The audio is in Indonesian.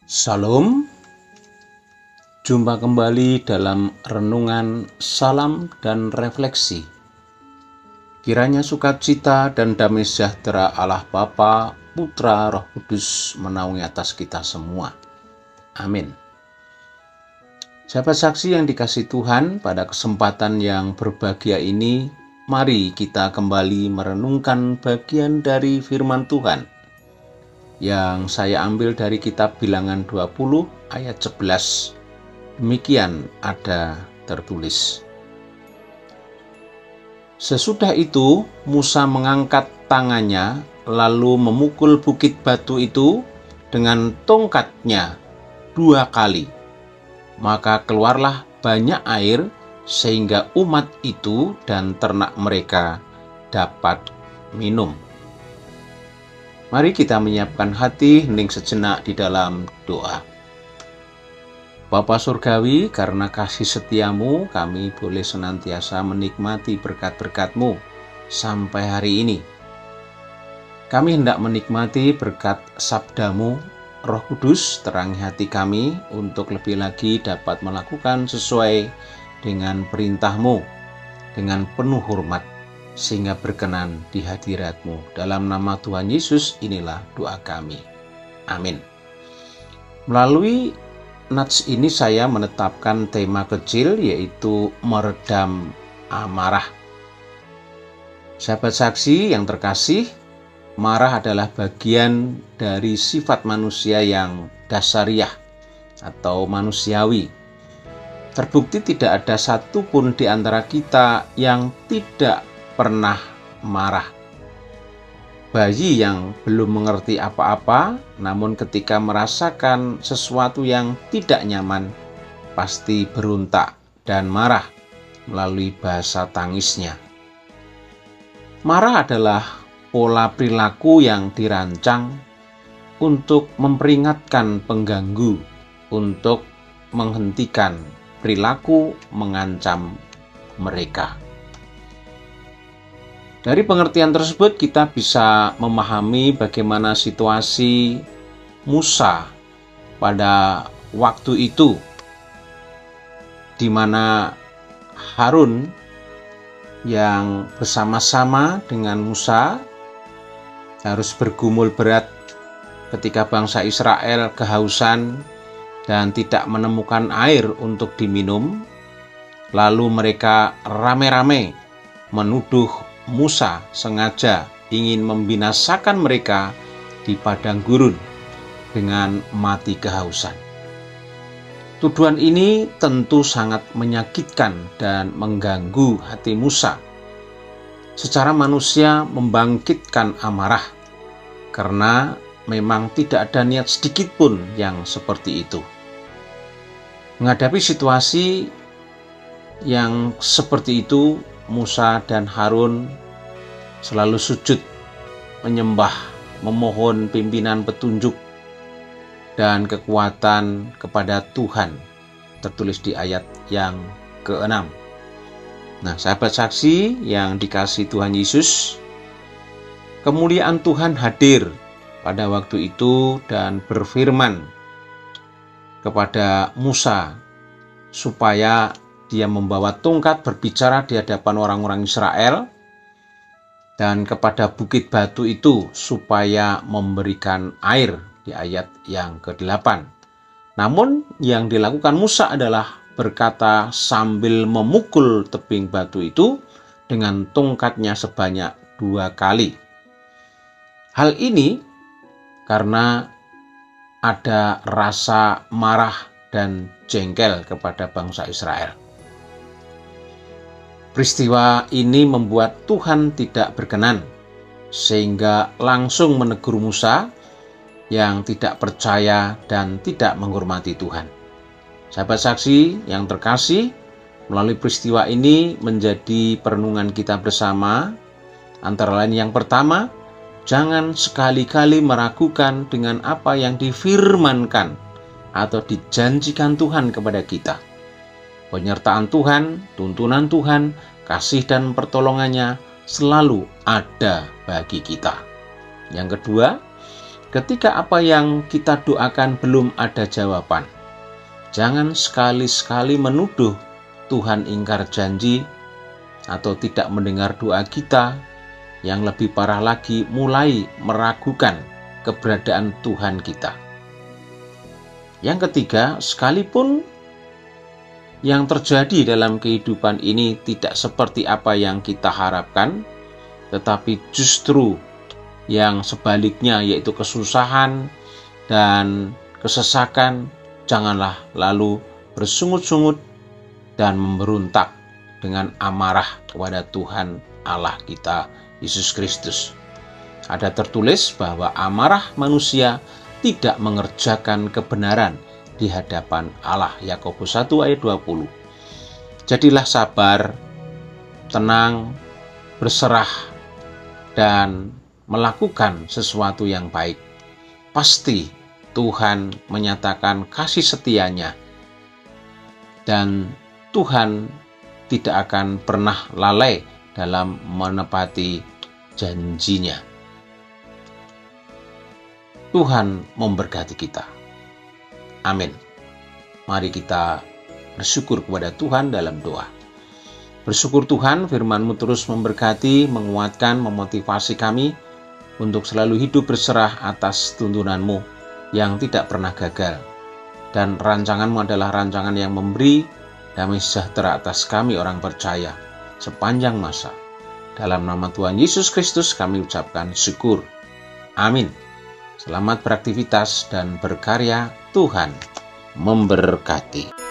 Salam, jumpa kembali dalam renungan salam dan refleksi. Kiranya sukacita dan damai sejahtera Allah Bapa, Putra, Roh Kudus menaungi atas kita semua. Amin. Sahabat saksi yang dikasihi Tuhan, pada kesempatan yang berbahagia ini, mari kita kembali merenungkan bagian dari firman Tuhan yang saya ambil dari kitab Bilangan 20 ayat 11. Demikian ada tertulis. Sesudah itu Musa mengangkat tangannya lalu memukul bukit batu itu dengan tongkatnya 2 kali. Maka keluarlah banyak air sehingga umat itu dan ternak mereka dapat minum. Mari kita menyiapkan hati hening sejenak di dalam doa. Bapa Surgawi, karena kasih setiamu, kami boleh senantiasa menikmati berkat-berkat-Mu sampai hari ini. Kami hendak menikmati berkat sabda-Mu, Roh Kudus, terangi hati kami untuk lebih lagi dapat melakukan sesuai dengan perintah-Mu, dengan penuh hormat, sehingga berkenan di hadirat-Mu. Dalam nama Tuhan Yesus, inilah doa kami. Amin. Melalui nats ini saya menetapkan tema kecil, yaitu meredam amarah. Sahabat saksi yang terkasih, marah adalah bagian dari sifat manusia yang dasariah atau manusiawi. Terbukti tidak ada satupun di antara kita yang tidak pernah marah. Bayi yang belum mengerti apa-apa, namun ketika merasakan sesuatu yang tidak nyaman, pasti berontak dan marah melalui bahasa tangisnya. Marah adalah pola perilaku yang dirancang untuk memperingatkan pengganggu, untuk menghentikan perilaku mengancam mereka. Dari pengertian tersebut kita bisa memahami bagaimana situasi Musa pada waktu itu, di mana Harun yang bersama-sama dengan Musa harus bergumul berat ketika bangsa Israel kehausan dan tidak menemukan air untuk diminum. Lalu mereka rame-rame menuduh Musa sengaja ingin membinasakan mereka di padang gurun dengan mati kehausan. Tuduhan ini tentu sangat menyakitkan dan mengganggu hati Musa. Secara manusia membangkitkan amarah, karena memang tidak ada niat sedikit pun yang seperti itu. Menghadapi situasi yang seperti itu, Musa dan Harun selalu sujud, menyembah, memohon pimpinan petunjuk dan kekuatan kepada Tuhan, tertulis di ayat yang ke-6. Nah, sahabat saksi yang dikasihi Tuhan Yesus, kemuliaan Tuhan hadir pada waktu itu dan berfirman kepada Musa supaya dia membawa tongkat berbicara di hadapan orang-orang Israel dan kepada bukit batu itu supaya memberikan air di ayat yang ke-8. Namun yang dilakukan Musa adalah berkata sambil memukul tebing batu itu dengan tongkatnya sebanyak 2 kali. Hal ini karena ada rasa marah dan jengkel kepada bangsa Israel. Peristiwa ini membuat Tuhan tidak berkenan, sehingga langsung menegur Musa yang tidak percaya dan tidak menghormati Tuhan. Sahabat saksi yang terkasih, melalui peristiwa ini menjadi perenungan kita bersama, antara lain yang pertama, jangan sekali-kali meragukan dengan apa yang difirmankan atau dijanjikan Tuhan kepada kita. Penyertaan Tuhan, tuntunan Tuhan, kasih dan pertolongannya selalu ada bagi kita. Yang kedua, ketika apa yang kita doakan belum ada jawaban, jangan sekali-sekali menuduh Tuhan ingkar janji atau tidak mendengar doa kita. Yang lebih parah lagi, mulai meragukan keberadaan Tuhan kita. Yang ketiga, sekalipun yang terjadi dalam kehidupan ini tidak seperti apa yang kita harapkan, tetapi justru yang sebaliknya, yaitu kesusahan dan kesesakan, janganlah lalu bersungut-sungut dan memberontak dengan amarah kepada Tuhan Allah kita, Yesus Kristus. Ada tertulis bahwa amarah manusia tidak mengerjakan kebenaran di hadapan Allah. Yakobus 1 ayat 20. Jadilah sabar, tenang, berserah, dan melakukan sesuatu yang baik. Pasti Tuhan menyatakan kasih setianya, dan Tuhan tidak akan pernah lalai dalam menepati janjinya. Tuhan memberkati kita. Amin. Mari kita bersyukur kepada Tuhan dalam doa. Bersyukur Tuhan, firman-Mu terus memberkati, menguatkan, memotivasi kami untuk selalu hidup berserah atas tuntunan-Mu yang tidak pernah gagal. Dan rancangan-Mu adalah rancangan yang memberi damai sejahtera atas kami orang percaya sepanjang masa. Dalam nama Tuhan Yesus Kristus kami ucapkan syukur. Amin. Selamat beraktivitas dan berkarya. Tuhan memberkati.